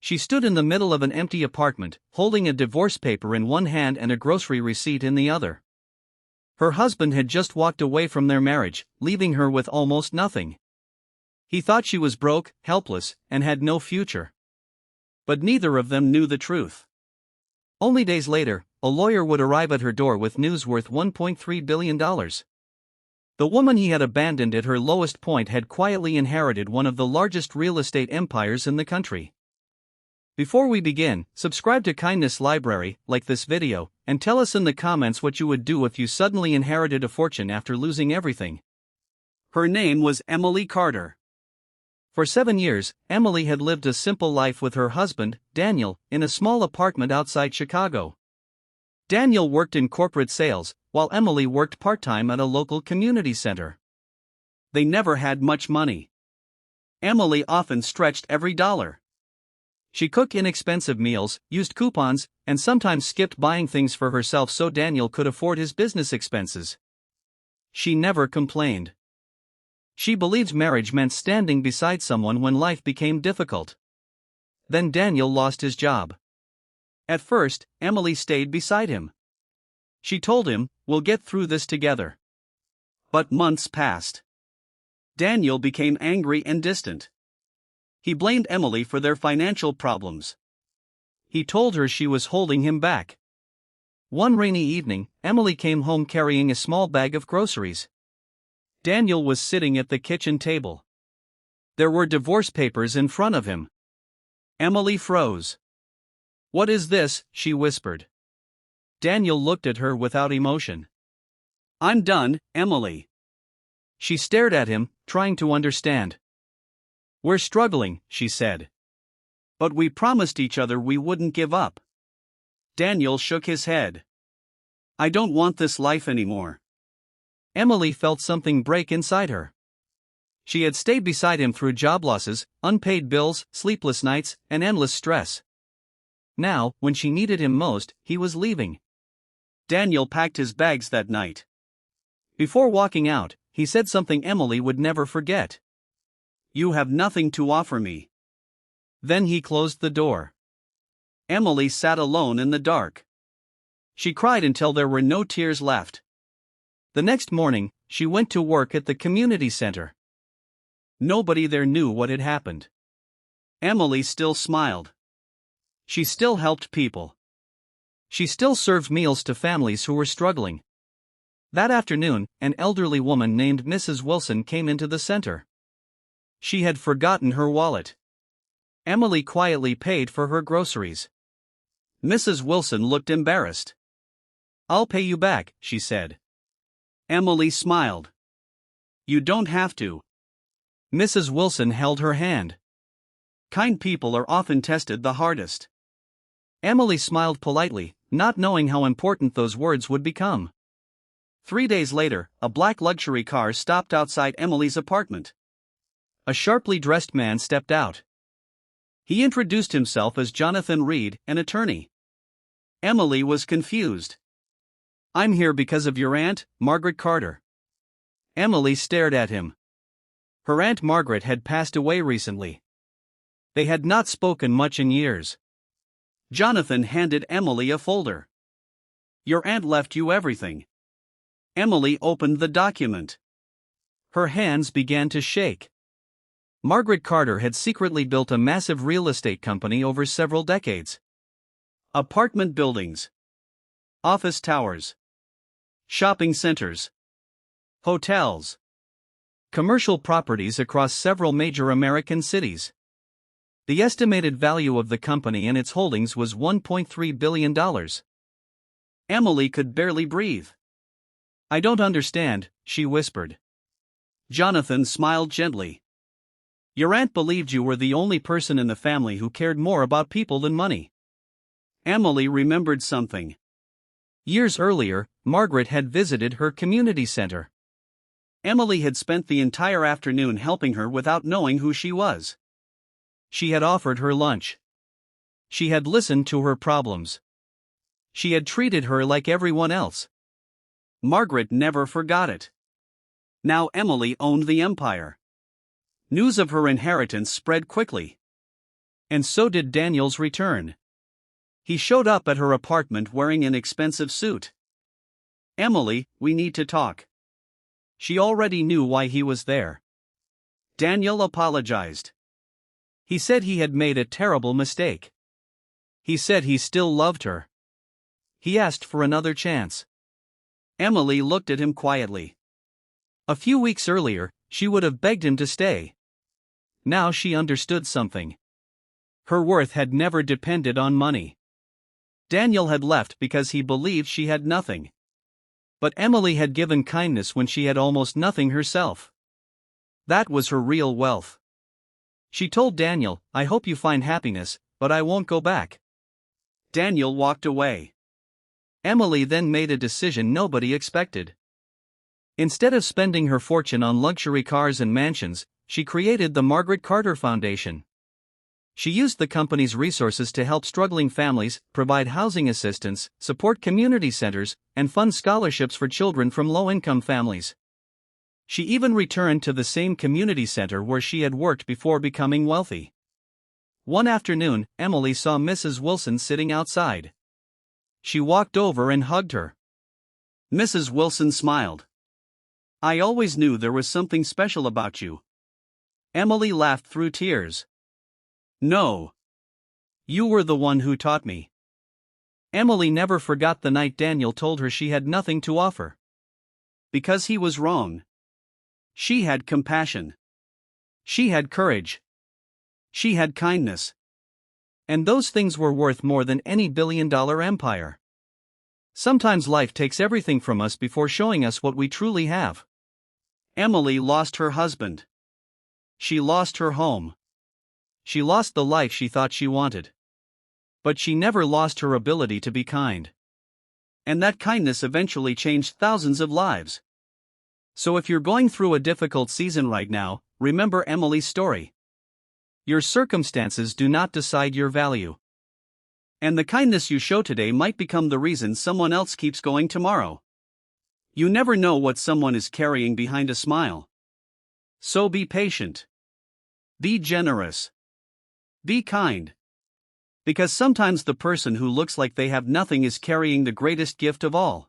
She stood in the middle of an empty apartment, holding a divorce paper in one hand and a grocery receipt in the other. Her husband had just walked away from their marriage, leaving her with almost nothing. He thought she was broke, helpless, and had no future. But neither of them knew the truth. Only days later, a lawyer would arrive at her door with news worth $1.3 billion. The woman he had abandoned at her lowest point had quietly inherited one of the largest real estate empires in the country. Before we begin, subscribe to Kindness Library, like this video, and tell us in the comments what you would do if you suddenly inherited a fortune after losing everything. Her name was Emily Carter. For 7 years, Emily had lived a simple life with her husband, Daniel, in a small apartment outside Chicago. Daniel worked in corporate sales, while Emily worked part-time at a local community center. They never had much money. Emily often stretched every dollar. She cooked inexpensive meals, used coupons, and sometimes skipped buying things for herself so Daniel could afford his business expenses. She never complained. She believed marriage meant standing beside someone when life became difficult. Then Daniel lost his job. At first, Emily stayed beside him. She told him, "We'll get through this together." But months passed. Daniel became angry and distant. He blamed Emily for their financial problems. He told her she was holding him back. One rainy evening, Emily came home carrying a small bag of groceries. Daniel was sitting at the kitchen table. There were divorce papers in front of him. Emily froze. "What is this?" she whispered. Daniel looked at her without emotion. "I'm done, Emily." She stared at him, trying to understand. "We're struggling," she said. "But we promised each other we wouldn't give up." Daniel shook his head. "I don't want this life anymore." Emily felt something break inside her. She had stayed beside him through job losses, unpaid bills, sleepless nights, and endless stress. Now, when she needed him most, he was leaving. Daniel packed his bags that night. Before walking out, he said something Emily would never forget. "You have nothing to offer me." Then he closed the door. Emily sat alone in the dark. She cried until there were no tears left. The next morning, she went to work at the community center. Nobody there knew what had happened. Emily still smiled. She still helped people. She still served meals to families who were struggling. That afternoon, an elderly woman named Mrs. Wilson came into the center. She had forgotten her wallet. Emily quietly paid for her groceries. Mrs. Wilson looked embarrassed. "I'll pay you back," she said. Emily smiled. "You don't have to." Mrs. Wilson held her hand. Kind people are often tested the hardest. Emily smiled politely, not knowing how important those words would become. 3 days later, a black luxury car stopped outside Emily's apartment. A sharply dressed man stepped out. He introduced himself as Jonathan Reed, an attorney. Emily was confused. "I'm here because of your aunt, Margaret Carter." Emily stared at him. Her Aunt Margaret had passed away recently. They had not spoken much in years. Jonathan handed Emily a folder. "Your aunt left you everything." Emily opened the document. Her hands began to shake. Margaret Carter had secretly built a massive real estate company over several decades. Apartment buildings, office towers, shopping centers, hotels, commercial properties across several major American cities. The estimated value of the company and its holdings was $1.3 billion. Emily could barely breathe. "I don't understand," she whispered. Jonathan smiled gently. "Your aunt believed you were the only person in the family who cared more about people than money." Emily remembered something. Years earlier, Margaret had visited her community center. Emily had spent the entire afternoon helping her without knowing who she was. She had offered her lunch. She had listened to her problems. She had treated her like everyone else. Margaret never forgot it. Now Emily owned the empire. News of her inheritance spread quickly. And so did Daniel's return. He showed up at her apartment wearing an expensive suit. "Emily, we need to talk." She already knew why he was there. Daniel apologized. He said he had made a terrible mistake. He said he still loved her. He asked for another chance. Emily looked at him quietly. A few weeks earlier, she would have begged him to stay. Now she understood something. Her worth had never depended on money. Daniel had left because he believed she had nothing. But Emily had given kindness when she had almost nothing herself. That was her real wealth. She told Daniel, "I hope you find happiness, but I won't go back." Daniel walked away. Emily then made a decision nobody expected. Instead of spending her fortune on luxury cars and mansions, she created the Margaret Carter Foundation. She used the company's resources to help struggling families, provide housing assistance, support community centers, and fund scholarships for children from low-income families. She even returned to the same community center where she had worked before becoming wealthy. One afternoon, Emily saw Mrs. Wilson sitting outside. She walked over and hugged her. Mrs. Wilson smiled. "I always knew there was something special about you." Emily laughed through tears. "No. You were the one who taught me." Emily never forgot the night Daniel told her she had nothing to offer. Because he was wrong. She had compassion. She had courage. She had kindness. And those things were worth more than any billion-dollar empire. Sometimes life takes everything from us before showing us what we truly have. Emily lost her husband. She lost her home. She lost the life she thought she wanted. But she never lost her ability to be kind. And that kindness eventually changed thousands of lives. So if you're going through a difficult season right now, remember Emily's story. Your circumstances do not decide your value. And the kindness you show today might become the reason someone else keeps going tomorrow. You never know what someone is carrying behind a smile. So be patient. Be generous. Be kind. Because sometimes the person who looks like they have nothing is carrying the greatest gift of all.